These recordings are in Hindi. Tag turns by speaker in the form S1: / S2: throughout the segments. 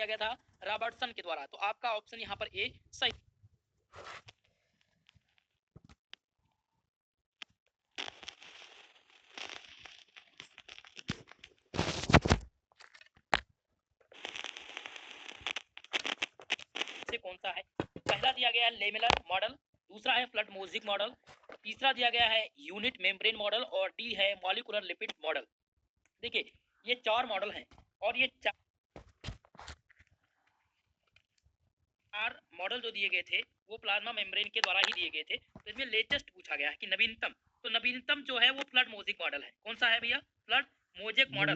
S1: दिया गया था रॉबर्टसन के द्वारा। तो आपका ऑप्शन यहाँ पर ए सही। से कौन सा है? पहला दिया गया है लेमेलर मॉडल, दूसरा है फ्लड मोज़िक मॉडल, तीसरा दिया गया है यूनिट मेम्ब्रेन मॉडल और डी है मॉलिक्यूलर लिपिड मॉडल। देखिए ये 4 मॉडल हैं और ये 4 मॉडल जो दिए गए थे वो प्लाज्मा मेम्ब्रेन के द्वारा ही दिए गए थे। तो इसमें लेटेस्ट पूछा गया है कि नवीनतम, तो नवीनतम जो है वो फ्लड मोज़िक मॉडल है। कौन सा है भैया? Fluid mosaic model.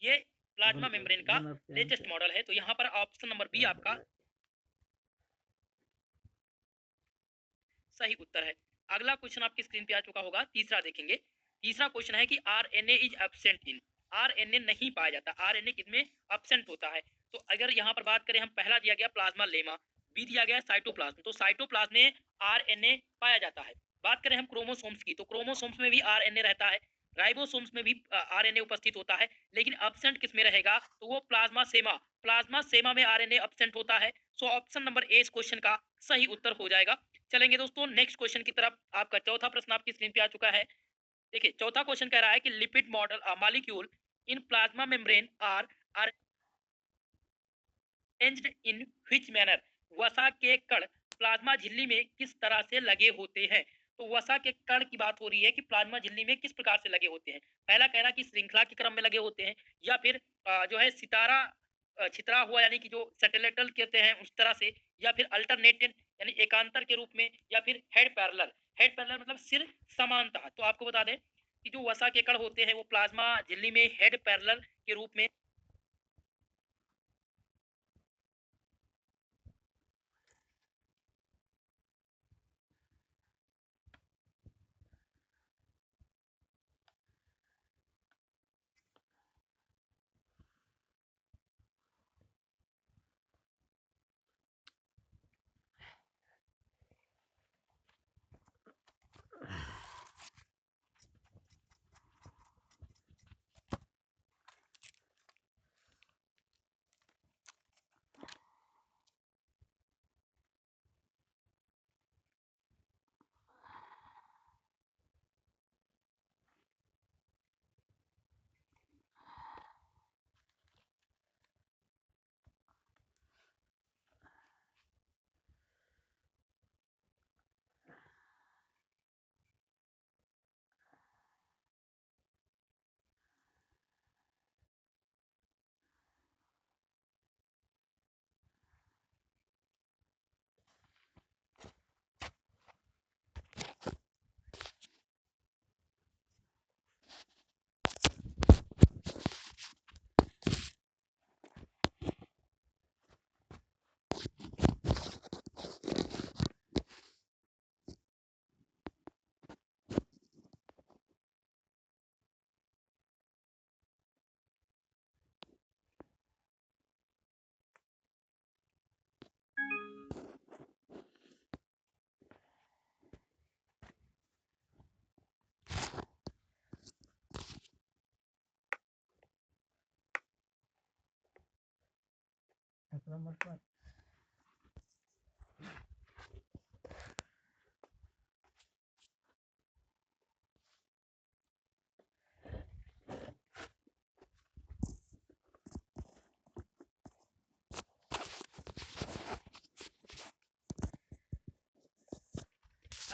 S1: ये प्लाज्मा मेम्ब्रेन का लेटेस्ट मॉडल है। तो यहाँ पर ऑप्शन नंबर बी आपका सही उत्तर है। अगला क्वेश्चन आपकी स्क्रीन पे आ चुका होगा, तीसरा देखेंगे। तीसरा क्वेश्चन है कि RNA is absent in, RNA नहीं पाया जाता, आरएनए किसमें एब्सेंट होता है? तो अगर यहाँ पर बात करें हम, पहला दिया गया प्लाज्मा लेमा, बी दिया गया साइटोप्लाज्म, तो साइटोप्लाज्म में आरएनए पाया जाता है। बात करें हम क्रोमोसोम्स की, तो क्रोमोसोम्स में भी आरएनए रहता है, राइबोसोम्स में भी आरएनए उपस्थित होता है, लेकिन एब्सेंट किस में रहेगा? तो वो प्लाज्मा सेमा, प्लाज्मा सेमा में आरएनए एब्सेंट होता है। सो ऑप्शन नंबर ए इस क्वेश्चन का सही उत्तर हो जाएगा। चलेंगे दोस्तों नेक्स्ट क्वेश्चन की तरफ। आपका चौथा प्रश्न आपकी स्क्रीन पे आ चुका है। देखिए चौथा क्वेश्चन कह रहा है कि lipid model molecule in plasma membrane are arranged in which manner, वसा के कण प्लाज्मा झिल्ली में किस तरह से लगे होते हैं? तो वसा के कण की बात हो रही है कि प्लाज्मा झिल्ली में किस प्रकार से लगे होते हैं। पहला कह रहा कि श्रृंखला के क्रम में लगे होते हैं, या फिर जो है सितारा छितरा हुआ यानी कि जो सैटेलाइटल कहते हैं उस तरह से, या फिर अल्टरनेटेड यानी एकांतर के रूप में, या फिर हेड पैरेलल, हेड पैरेलल मतलब सिर समानता। तो आपको बता दें कि जो वसा के कण होते हैं वो प्लाज्मा झिल्ली में हेड पैरेलल के रूप में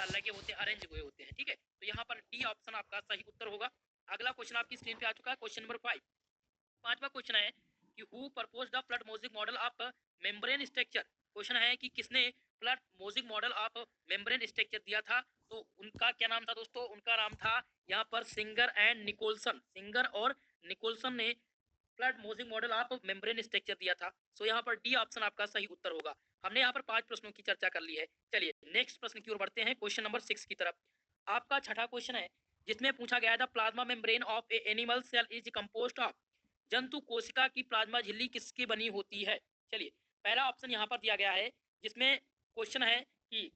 S1: लगे होते हैं, अरेंज हुए होते हैं। ठीक है, तो यहाँ पर डी ऑप्शन आपका सही उत्तर होगा। अगला क्वेश्चन आपकी स्क्रीन पे आ चुका है, क्वेश्चन नंबर 5। पांचवा क्वेश्चन है कि who proposed the fluid mosaic model of membrane structure. Question है कि किसने fluid mosaic model of membrane structure दिया था? तो उनका क्या नाम था दोस्तों? उनका नाम था यहाँ पर सिंगर एंड निकोलसन, सिंगर और निकोलसन ने fluid mosaic model of membrane structure दिया था। सो यहाँ पर डी ऑप्शन आपका सही उत्तर होगा। हमने यहाँ पर 5 प्रश्नों की चर्चा कर ली है। चलिए नेक्स्ट प्रश्न की ओर बढ़ते हैं, क्वेश्चन नंबर 6 की तरफ। आपका छठा क्वेश्चन है जिसमें पूछा गया था plasma membrane of a animal cell is composed of, जंतु कोशिका की प्लाज्मा झिल्ली किसकी बनी होती है? चलिए पहला ऑप्शन यहाँ पर दिया गया है जिसमें क्वेश्चन है कि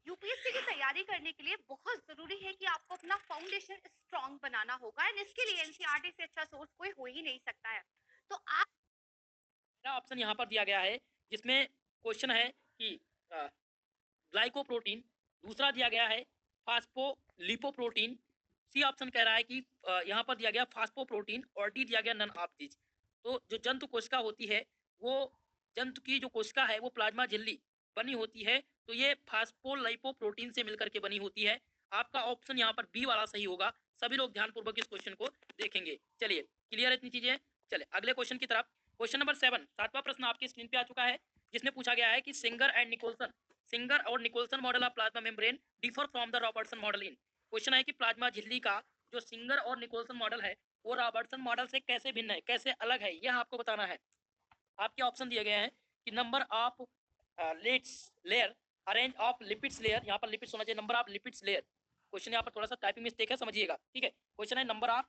S2: यूपीएससी की तैयारी करने के लिए बहुत ज़रूरी है कि आपको अपना फाउंडेशन स्ट्रॉन्ग बनाना होगा एंड इसके लिए एनसीईआरटी से अच्छा सोर्स कोई हो ही नहीं सकता है। तो आप
S1: पहला ऑप्शन यहाँ पर दिया गया है जिसमें क्वेश्चन है कि ग्लाइकोप्रोटीन, दूसरा दिया गया है फास्फोलिपोप्रोटीन, सी ऑप्शन कह रहा है कि यहाँ पर दिया गया फास्फोप्रोटीन और डी दिया गया नन ऑफ दिस। तो जो जंतु कोशिका होती है वो जंतु की जो कोशिका है वो प्लाज्मा झिल्ली बनी होती है, तो ये फास्फोलाइपोप्रोटीन से मिलकर के बनी होती है। आपका ऑप्शन यहाँ पर बी वाला सही होगा। सभी लोग ध्यानपूर्वक इस क्वेश्चन को देखेंगे। चलिए, क्लियर है इतनी चीजें। चलिए अगले क्वेश्चन की तरफ। क्वेश्चन नंबर 7, सातवां प्रश्न आपकी स्क्रीन पे आ चुका है जिसमें पूछा गया है कि सिंगर और Nicholson model of plasma membrane differ from the Robertson model in. Question है कि प्लाज्मा झिल्ली का जो सिंगर और निकोल्सन मॉडल है वो रॉबर्टसन मॉडल से कैसे भिन्न है, कैसे अलग है, यह आपको बताना है। आपके ऑप्शन दिए गए हैं कि number of let's layer, arrange of lipids layer, यहाँ पर लिपिड्स होना चाहिए, number of lipids layer. Question यहाँ पर थोड़ा सा टाइपिंग मिस्टेक है, समझिएगा, ठीक है। क्वेश्चन है नंबर ऑफ,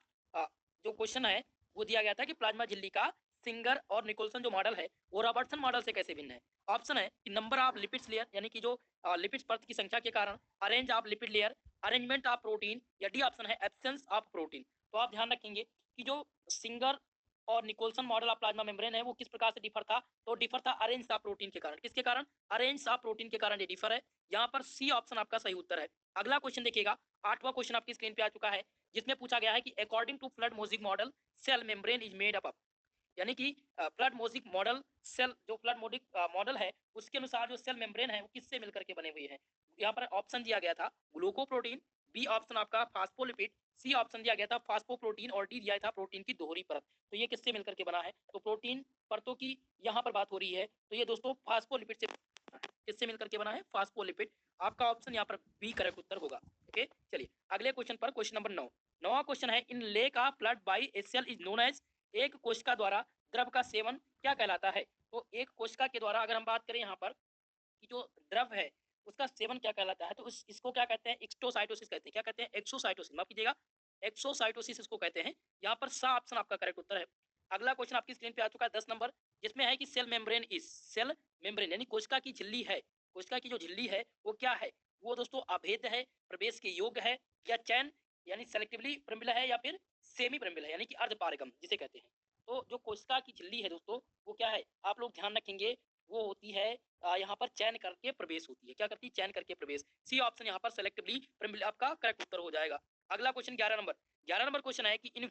S1: जो क्वेश्चन है वो दिया गया था कि प्लाज्मा झिल्ली का सिंगर और निकोल्सन जो मॉडल है वो रॉबर्टसन मॉडल से कैसे भिन्न है। ऑप्शन है कि नंबर ऑफ लिपिड्स लेयर, यानी कि जो लिपिड्स परत की संख्या के कारण, arrange of lipid layer, arrangement of protein, या डी ऑप्शन है एब्सेंस ऑफ प्रोटीन। तो आप ध्यान रखेंगे कि जो सिंगर और Nicholson model of plasma membrane है वो किस प्रकार से डिफर था, तो डिफर था अरेंज ऑफ प्रोटीन के कारण। किसके कारण? अरेंज ऑफ प्रोटीन के कारण ये डिफर है। यहाँ पर सी ऑप्शन आपका सही उत्तर है। अगला क्वेश्चन देखिएगा, आठवां क्वेश्चन आपकी स्क्रीन पे आ चुका है जिसमें पूछा गया है कि according to fluid mosaic model cell membrane is made up, यानी कि फ्लड मोजिक मॉडल सेल, जो फ्लड मोडिक मॉडल है उसके अनुसार जो सेल मेम्ब्रेन है वो किससे मिलकर के बने हुए हैं। यहाँ पर ऑप्शन दिया गया था ग्लूकोप्रोटीन, बी ऑप्शन आपका फास्फोलिपिड, सी ऑप्शन दिया गया था फास्फोप्रोटीन और डी दिया था प्रोटीन की दोहरी परत। तो ये किससे मिलकर के बना है, तो प्रोटीन परतों की यहाँ पर बात हो रही है, तो ये दोस्तों फास्फोलिपिड से, किससे मिलकर के बना है, फास्फोलिपिड। आपका ऑप्शन यहाँ पर बी करेक्ट उत्तर होगा। ओके, चलिए अगले क्वेश्चन पर, क्वेश्चन नंबर 9। नौवां क्वेश्चन है in lake of blood by a cell is known as, एक कोशिका द्वारा द्रव का सेवन क्या कहलाता है। तो एक कोशिका के द्वारा अगर हम बात करें यहाँ पर कि जो द्रव है उसका सेवन क्या कहलाता है, तो इसको क्या कहते हैं, एक्सोसाइटोसिस कहते हैं। क्या कहते हैं, एक्सोसाइटोसिस, माफ कीजिएगा, एक्सोसाइटोसिस इसको कहते हैं। यहाँ पर सा ऑप्शन आपका करेक्ट उत्तर है। अगला क्वेश्चन आपकी स्क्रीन पे आ चुका है 10 नंबर, जिसमें है कि cell membrane is, cell membrane यानी कोशिका की झिल्ली है, कोशिका की जो झिल्ली है वो क्या है, वो दोस्तों अभेद है, प्रवेश के योग्य है, या चैन यानी सेलेक्टिवली प्रमिल है, या फिर सेमी प्रमिल है यानी कि अर्धपारगम जिसे कहते हैं। तो जो कोशिका की झिल्ली है दोस्तों वो क्या है, आप लोग ध्यान रखेंगे, वो होती है यहाँ पर चयन करके प्रवेश होती है। क्या करती है, चयन करके प्रवेश। सी ऑप्शन यहाँ पर सेलेक्टिवली प्रमिल आपका करेक्ट उत्तर हो जाएगा। अगला क्वेश्चन 11 नंबर, 11 नंबर क्वेश्चन है कि in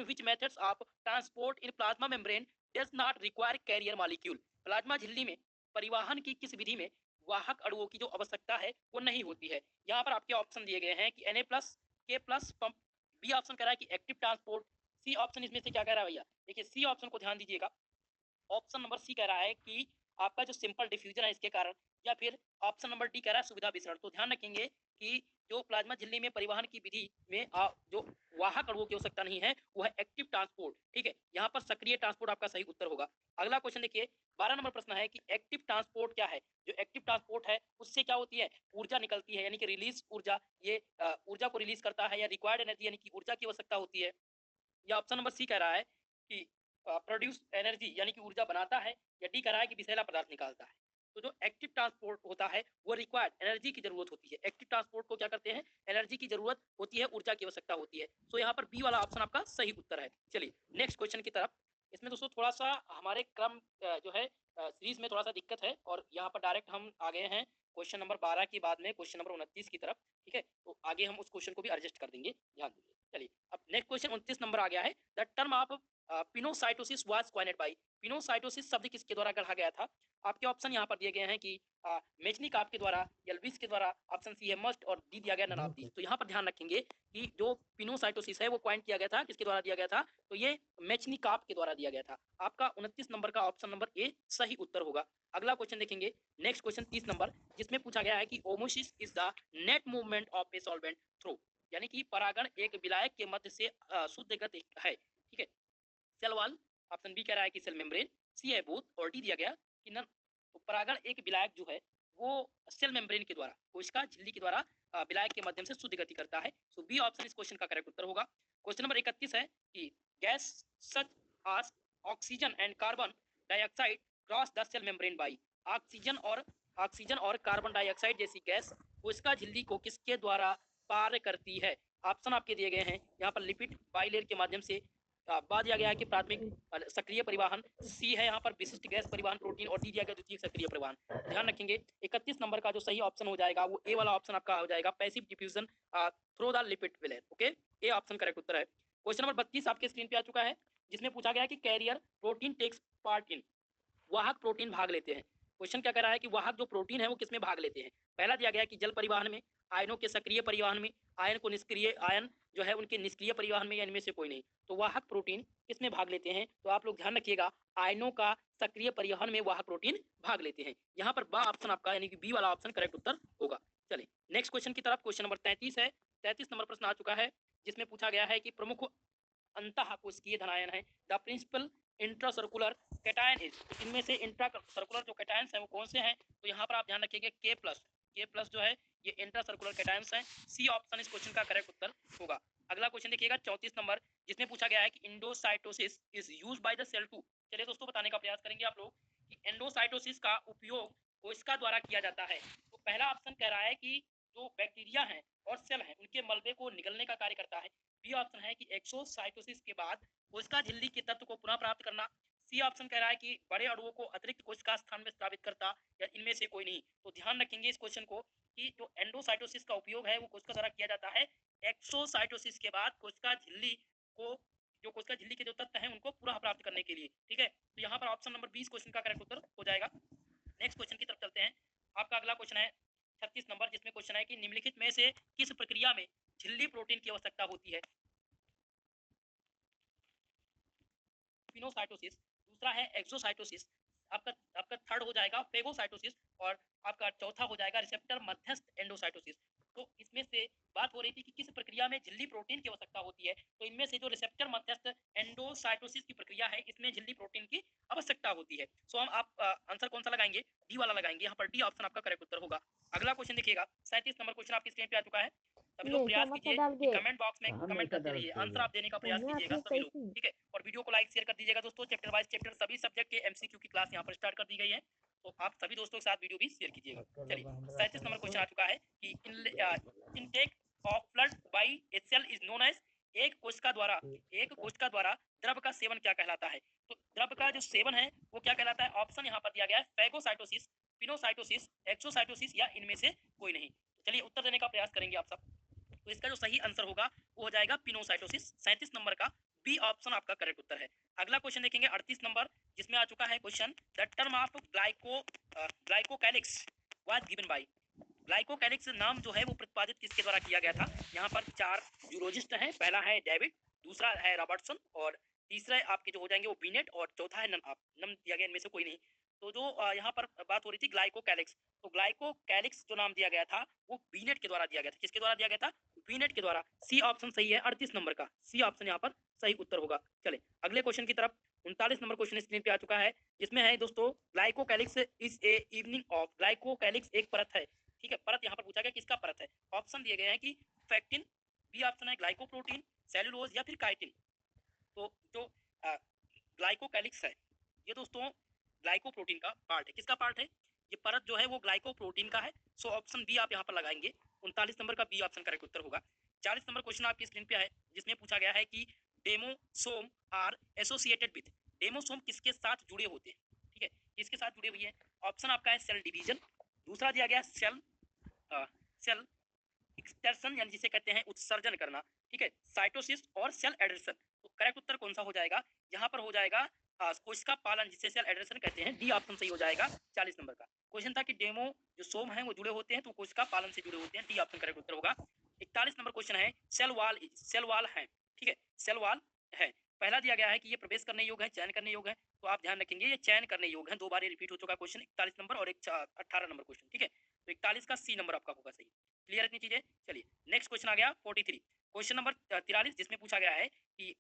S1: which methods of transport in plasma membrane does not require carrier molecule, प्लाज्मा झिल्ली में परिवहन की किस विधि में वाहक अणुओं की जो आवश्यकता है वो नहीं होती है। यहाँ पर आपके ऑप्शन दिए गए हैं कि Na प्लस, के प्लस पंप, बी ऑप्शन कह रहा है कि एक्टिव ट्रांसपोर्ट, सी ऑप्शन इसमें से क्या कह रहा है भैया, देखिए सी ऑप्शन को ध्यान दीजिएगा। ऑप्शन नंबर सी कह रहा है कि आपका जो सिंपल डिफ्यूजन है इसके कारण, या फिर ऑप्शन नंबर डी कह रहा है सुविधा विसरण। तो ध्यान रखेंगे कि जो प्लाज्मा झिल्ली में परिवहन की विधि में जो वाहक अणुओं की आवश्यकता नहीं है वो है एक्टिव ट्रांसपोर्ट, ठीक है। यहाँ पर सक्रिय ट्रांसपोर्ट आपका सही उत्तर होगा। अगला क्वेश्चन देखिए, 12 नंबर प्रश्न है कि एक्टिव ट्रांसपोर्ट क्या है। जो एक्टिव ट्रांसपोर्ट है उससे क्या होती है, ऊर्जा निकलती है, यानी कि रिलीज ऊर्जा, ये ऊर्जा को रिलीज करता है, या रिक्वायर्ड एनर्जी यानी कि ऊर्जा की आवश्यकता होती है। या ऑप्शन नंबर सी कह रहा है कि प्रोड्यूस एनर्जी यानी कि ऊर्जा बनाता है, या डी कह रहा है कि विषैला पदार्थ निकालता है। तो जो एक्टिव ट्रांसपोर्ट होता है वो रिक्वायर्ड एनर्जी की जरूरत होती है। एक्टिव ट्रांसपोर्ट को क्या करते हैं, एनर्जी की जरूरत होती है, ऊर्जा की आवश्यकता होती है। तो यहाँ पर बी वाला ऑप्शन आपका सही उत्तर है। चलिए नेक्स्ट क्वेश्चन की तरफ। इसमें दोस्तों थोड़ा सा हमारे क्रम जो है सीरीज में थोड़ा सा दिक्कत है, और यहाँ पर डायरेक्ट हम आ गए हैं क्वेश्चन नंबर 12 के बाद में क्वेश्चन नंबर 29 की तरफ, ठीक है। तो आगे हम उस क्वेश्चन को भी एडजस्ट कर देंगे, ध्यान दीजिए। चलिए अब नेक्स्ट क्वेश्चन 29 नंबर आ गया है। The term of pinocytosis was coined bye, pinocytosis शब्द किसके द्वारा गढ़ा गया था। आपके ऑप्शन यहाँ पर दिए गए हैं कि मेचनिक के द्वारा, एल्विस के द्वारा, ऑप्शन सी है मस्ट, और डी दिया गया नन ऑफ दीज। तो यहाँ पर ध्यान रखेंगे कि जो पिनोसाइटोसिस है वो कॉइन किया गया था, किसके द्वारा दिया गया था, तो ये मेचनिक के द्वारा दिया गया था। आपका 29 नंबर का ऑप्शन नंबर ए सही उत्तर होगा। अगला क्वेश्चन देखेंगे, नेक्स्ट क्वेश्चन 30 नंबर, जिसमें पूछा गया है कि osmosis is the net movement of a solvent through, यानी कि परागण एक विलायक के मध्य से शुद्ध गति है, ठीक है। सेल वॉल, ऑप्शन बी कह रहा है कि सेल मेम्ब्रेन, सी है बोथ, और डी दिया गया कि नन। तो परागण एक विलायक जो है वो सेल मेम्ब्रेन के द्वारा, कोशिका झिल्ली के द्वारा विलायक के माध्यम से शुद्ध गति करता है। सो बी ऑप्शन इस क्वेश्चन का करेक्ट उत्तर होगा। क्वेश्चन नंबर 31 है कि gas such as oxygen and carbon dioxide cross the cell membrane by, oxygen और ऑक्सीजन और कार्बन डाइऑक्साइड जैसी गैस कोशिका झिल्ली को किसके द्वारा पार करती है? ऑप्शन आपके दिए गए हैं यहाँ पर लिपिड बाइलेयर के माध्यम से, बाद दिया गया है कि प्राथमिक सक्रिय परिवहन, सी है यहाँ पर विशिष्ट गैस परिवहन प्रोटीन, और डी दिया गया द्वितीयक सक्रिय परिवहन। ध्यान रखेंगे 31 नंबर का जो सही ऑप्शन हो जाएगा वो ए वाला ऑप्शन आपका हो जाएगा, passive diffusion through the lipid bilayer. Okay, A option correct उत्तर है। क्वेश्चन नंबर 32 आपके स्क्रीन पे आ चुका है, जिसमें पूछा गया है कि carrier protein takes part in, वाहक प्रोटीन भाग लेते हैं। क्वेश्चन क्या कह रहा है कि वाहक जो प्रोटीन है वो किसमें भाग लेते हैं? पहला दिया गया है कि जल परिवहन में, आयनों के सक्रिय परिवहन में, आयन को निष्क्रिय, आयन जो है उनके निष्क्रिय परिवहन में, या इनमें से कोई नहीं। तो वाहक प्रोटीन किसमें भाग लेते हैं? तो आप लोग ध्यान रखिएगा, आयनों का सक्रिय परिवहन में वाहक प्रोटीन भाग लेते हैं। यहाँ पर बा ऑप्शन आपका यानी कि बी वाला ऑप्शन करेक्ट उत्तर होगा। चलिए नेक्स्ट क्वेश्चन की तरफ। क्वेश्चन नंबर 33 है, 33 नंबर प्रश्न आ चुका है, जिसमें पूछा गया है कि प्रमुख अंतः कोशिकीय धनायन है द प्रिंसिपल इंट्रासर्कुलर कैटायन इज, इनमें से इंट्रा सर्कुलर जो कैटायंस हैं वो कौन से हैं? तो यहाँ पर आप ध्यान रखिएगा के प्लस जो है ये इंट्रा सर्कुलर कैटायंस हैं। सी ऑप्शन इस क्वेश्चन का करेक्ट उत्तर होगा। अगला क्वेश्चन देखिएगा 34 नंबर, जिसमें पूछा गया है कि endocytosis is used by the cell to. चलिए दोस्तों बताने का प्रयास करेंगे आप लोग कि एंडोसाइटोसिस का उपयोग कोशिका द्वारा किया जाता है। तो पहला ऑप्शन कह रहा है कि जो बैक्टीरिया हैं और सेल हैं उनके मलबे को निगलने का कार्य करता है। बी ऑप्शन है कि एक्सोसाइटोसिस के बाद कोशिका झिल्ली के तत्व को पुनः प्राप्त करना। सी ऑप्शन कह रहा है कि बड़े अणुओं को अतिरिक्त कोशिका स्थान में स्थापित करता, या इनमें से कोई नहीं। तो ध्यान रखेंगे इस क्वेश्चन को कि जो एंडोसाइटोसिस का उपयोग है वो कोशिका द्वारा किया जाता है एक्सोसाइटोसिस के बाद कोशिका झिल्ली को, जो कोशिका झिल्ली के जो तत्व हैं उनको पुनः प्राप्त करने के लिए। ठीक है, तो यहाँ पर ऑप्शन नंबर 20 क्वेश्चन का करेक्ट उत्तर हो जाएगा। नेक्स्ट क्वेश्चन की तरफ चलते हैं। आपका अगला क्वेश्चन है 36 नंबर, जिसमें क्वेश्चन है कि निम्नलिखित में से किस प्रक्रिया में झिल्ली प्रोटीन की आवश्यकता होती है? स्पिनोसाइटोसिस, दूसरा है एक्सोसाइटोसिस, आपका आपका थर्ड हो जाएगा फेगोसाइटोसिस, और आपका चौथा हो जाएगा रिसेप्टर मध्यस्थ एंडोसाइटोसिस। तो इसमें से बात हो रही थी कि किस प्रक्रिया में झिल्ली प्रोटीन की आवश्यकता होती है, तो इनमें से जो रिसेप्टर मध्यस्थ एंडोसाइटोसिस की प्रक्रिया है इसमें झिल्ली प्रोटीन की आवश्यकता होती है। सो हम आप आंसर कौन सा लगाएंगे? डी वाला लगाएंगे, यहाँ पर डी ऑप्शन आपका करेक्ट उत्तर होगा। अगला क्वेश्चन देखिएगा 37 नंबर क्वेश्चन आपकी स्क्रीन पे आ चुका है। सभी लोग प्रयास कीजिए कि कमेंट बॉक्स में कमेंट करते रहिए, आंसर आप देने का प्रयास कीजिएगा सभी लोग, ठीक है। और वीडियो को लाइक शेयर कर दीजिएगा दोस्तों। चैप्टर वाइज चैप्टर सभी सब्जेक्ट के एमसीक्यू की क्लास यहाँ पर स्टार्ट कर दी गई है, तो आप सभी दोस्तों के साथ वीडियो भी शेयर कीजिएगा। चलिए 37 नंबर क्वेश्चन आ चुका है कि intake of blood by a cell is known as, एक कोशिका द्वारा द्रव का सेवन क्या कहलाता है? तो द्रव का जो सेवन है वो क्या कहलाता है? ऑप्शन यहाँ पर दिया गया है फैगोसाइटोसिस, पिनोसाइटोसिस, एक्सोसाइटोसिस, या इनमें से कोई नहीं। चलिए उत्तर देने का प्रयास करेंगे आप सब। तो इसका जो सही आंसर होगा वो हो जाएगा पिनोसाइटोसिस, 37 नंबर का बी ऑप्शन आपका करेक्ट उत्तर है। अगला क्वेश्चन देखेंगे 38 नंबर, जिसमें आ चुका है question the term of glycocalyx was given by. Glycocalyx नाम जो है वो प्रतिपादित किसके द्वारा किया गया था? यहाँ पर 4 जूलॉजिस्ट हैं, पहला है डेविड, दूसरा है रॉबर्टसन, और तीसरा आपके जो हो जाएंगे वो बीनेट, और चौथा है नम दिया गया, इनमें से कोई नहीं। तो जो यहाँ पर बात हो रही थी ग्लाइकोकैलिक्स, तो ग्लाइकोकैलिक्स जो नाम दिया गया था वो बीनेट के द्वारा दिया गया था। किसके द्वारा दिया गया था? बीनेट के द्वारा। सी ऑप्शन सही है 38 नंबर का, सी ऑप्शन यहाँ पर सही उत्तर होगा। चले अगले क्वेश्चन की तरफ। 39 नंबर क्वेश्चन स्क्रीन पे आ चुका है, जिसमें है दोस्तों glycocalyx is a evening of, glycocalyx एक परत है, ठीक है। परत यहाँ पर पूछा गया किसका परत है? ऑप्शन दिए गए हैं कि फैक्टिन, बी ऑप्शन है ग्लाइकोप्रोटीन, सेलुलोज, या फिर काइटिन। तो जो ग्लाइकोकैलिक्स है ये दोस्तों ग्लाइकोप्रोटीन का पार्ट है। किसका पार्ट है? ये परत जो है वो ग्लाइकोप्रोटीन का है। सो ऑप्शन बी आप यहाँ पर लगाएंगे, 39 नंबर का बी ऑप्शन करेक्ट उत्तर होगा। 40 नंबर क्वेश्चन आपकी स्क्रीन पे है, जिसमें पूछा गया है कि डेमोसोम आर एसोसिएटेड विद, डेमोसोम किसके साथ जुड़े होते हैं? ठीक है, किसके साथ जुड़े हुए हैं? ऑप्शन आपका है सेल डिवीजन, दूसरा दिया गया सेल एक्सटर्सन यानी जिसे कहते हैं उत्सर्जन करना, ठीक है, साइटोसिस और सेल एडहेशन। तो करेक्ट उत्तर कौन सा हो जाएगा? यहाँ पर हो जाएगा कोशिका पालन, जिसे सेल एडहेशन कहते हैं, डी ऑप्शन सही हो जाएगा। 40 नंबर का क्वेश्चन था कि डेमो जो सोम है वो जुड़े होते हैं, तो कोशिका पालन से जुड़े होते हैं, डी ऑप्शन करेक्ट उत्तर होगा। 41 नंबर क्वेश्चन है सेल वाल है, ठीक है, सेल वाल है। पहला दिया गया है कि ये प्रवेश करने योग्य है, चयन करने योग्य है, तो आप ध्यान रखेंगे ये चयन करने योग्य है। 2 बार ये रिपीट हो चुका क्वेश्चन, 41 नंबर और 18 नंबर क्वेश्चन, ठीक है। तो 41 का सी नंबर आपका होगा सही। क्लियर इतनी चीजें? चलिए नेक्स्ट क्वेश्चन आ गया 43, क्वेश्चन नंबर 43, जिसमें पूछा गया है कि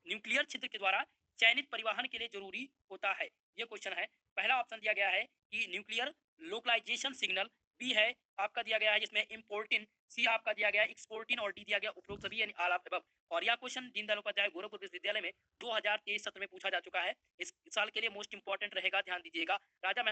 S1: न्यूक्लियर छिद्र के द्वारा चयनित परिवहन के लिए जरूरी होता है, ये क्वेश्चन है। पहला ऑप्शन दिया गया है कि न्यूक्लियर लोकलाइजेशन सिग्नल, बी है आपका दिया गया है जिसमें इम्पोर्टिन, सी आपका दिया गया एक्सपोर्टिन, और डी दिया गया उपरोक्त सभी यानी ऑल ऑफ द अबव। और यह क्वेश्चन दीनदयाल उपाध्याय गोरखपुर विश्वविद्यालय में 2023 सत्र में पूछा जा चुका है। इस साल के लिए मोस्ट इंपॉर्टेंट रहेगा, ध्यान दीजिएगा। राजा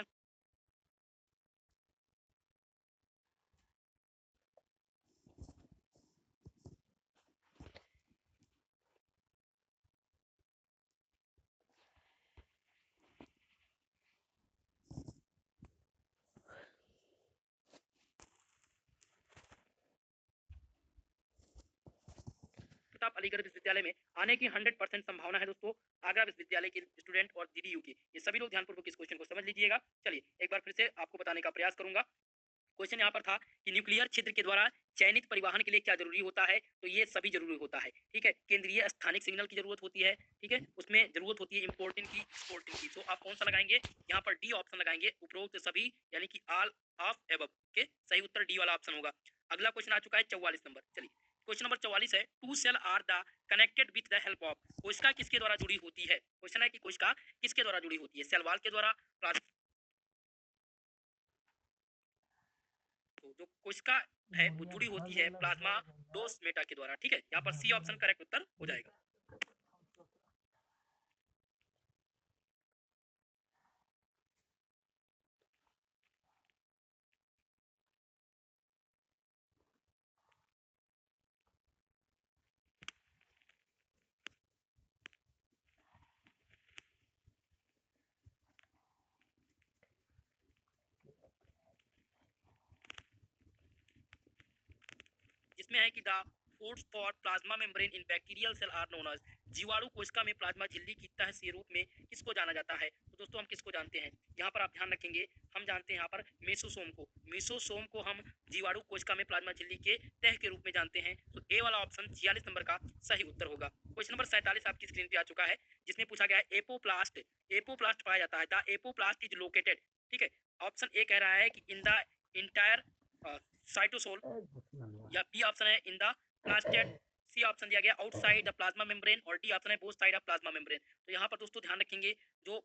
S1: आप अलीगढ़ विश्वविद्यालय में आने की 100% संभावना है दोस्तों। आगरा विश्वविद्यालय के स्टूडेंट और DDU के ये सभी लोग ध्यानपूर्वक इस क्वेश्चन को समझ लीजिएगा। चलिए एक बार फिर से आपको बताने का प्रयास करूंगा। क्वेश्चन यहाँ पर था कि न्यूक्लियर छिद्र के द्वारा चयनित परिवहन के लिए क्या जरूरी होता है, तो ये सभी जरूरी होता है, ठीक है। केंद्रीय स्थानिक सिग्नल की जरूरत होती है, ठीक है, उसमें जरूरत होती है इंपोर्टिंग की, एक्सपोर्टिंग की। तो आप कौन सा लगाएंगे, यहाँ पर डी ऑप्शन लगाएंगे, उपरोक्त सभी यानी कि ऑल ऑफ एबव के सही उत्तर डी वाला ऑप्शन होगा। अगला क्वेश्चन आ चुका है 44 नंबर। चलिए क्वेश्चन नंबर 44 है, two cell are the connected with the help of. कोशिका किसके द्वारा जुड़ी होती है, क्वेश्चन है कि कोशिका किसके द्वारा जुड़ी होती है, सेल वॉल के द्वारा, तो जो कोशिका है वो जुड़ी होती है प्लाज्मा डोस्मेटा के द्वारा, ठीक है। यहाँ पर सी ऑप्शन करेक्ट उत्तर हो जाएगा। जिसमें है कि the foods for plasma membrane in bacterial cell are known as. जीवाणु कोशिका में प्लाज्मा झिल्ली की तह के रूप में किसको जाना जाता है, तो दोस्तों हम किसको जानते हैं, यहाँ पर आप ध्यान रखेंगे, हम जानते हैं यहाँ पर मेसोसोम को। मेसोसोम को हम जीवाणु कोशिका में प्लाज्मा झिल्ली के तह के रूप में जानते हैं। तो ए वाला ऑप्शन 46 नंबर का सही उत्तर होगा। क्वेश्चन नंबर 47 आपकी स्क्रीन पे आ चुका है, जिसमें पूछा गया है एपोप्लास्ट। एपोप्लास्ट पाया जाता है, द एपोप्लास्ट इज लोकेटेड, ठीक है। ऑप्शन ए कह रहा है कि इन द इंटायर साइटोसोल, या बी ऑप्शन है इन द प्लास्टेड, सी ऑप्शन दिया गया आउटसाइड द प्लाज्मा मेम्ब्रेन, और डी ऑप्शन है both side of plasma membrane. तो यहाँ पर दोस्तों ध्यान रखेंगे, जो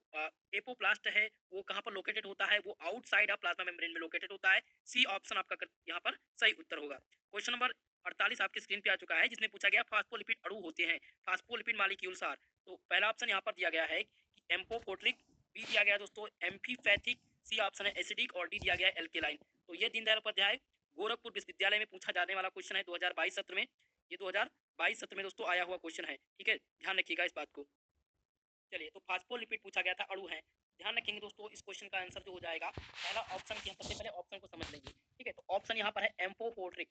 S1: एपोप्लास्ट है वो कहाँ पर लोकेटेड होता है, वो आउटसाइड ऑफ प्लाज्मा मेम्ब्रेन में लोकेटेड होता है। सी ऑप्शन आपका यहाँ पर सही उत्तर होगा। क्वेश्चन नंबर 48 आपकी स्क्रीन पे आ चुका है, जिसमें पूछा गया फास्फोलिपिड अणु होते हैं, फास्फोलिपिड मॉलिक्यूल्स आर। तो पहला ऑप्शन यहाँ पर दिया गया है कि एम्पोकोट्रिक, बी दिया गया दोस्तों एम्फीपैथिक, सी ऑप्शन है एसिडिक, और डी दिया गया एल्केलाइन। तो ये दीनदयाल उपाध्याय गोरखपुर विश्वविद्यालय में पूछा जाने वाला क्वेश्चन है 2022 सत्र में। ये 2022 सत्र में दोस्तों आया हुआ क्वेश्चन है, ठीक है, ध्यान रखिएगा इस बात को। चलिए तो फास्फोलिपिड पूछा गया था, अणु है, ध्यान रखेंगे दोस्तों। इस क्वेश्चन का आंसर जो हो जाएगा पहला ऑप्शन की, हम सबसे पहले ऑप्शन को समझ लेंगे, ठीक है। तो ऑप्शन यहाँ पर है एम्फोपोट्रिक,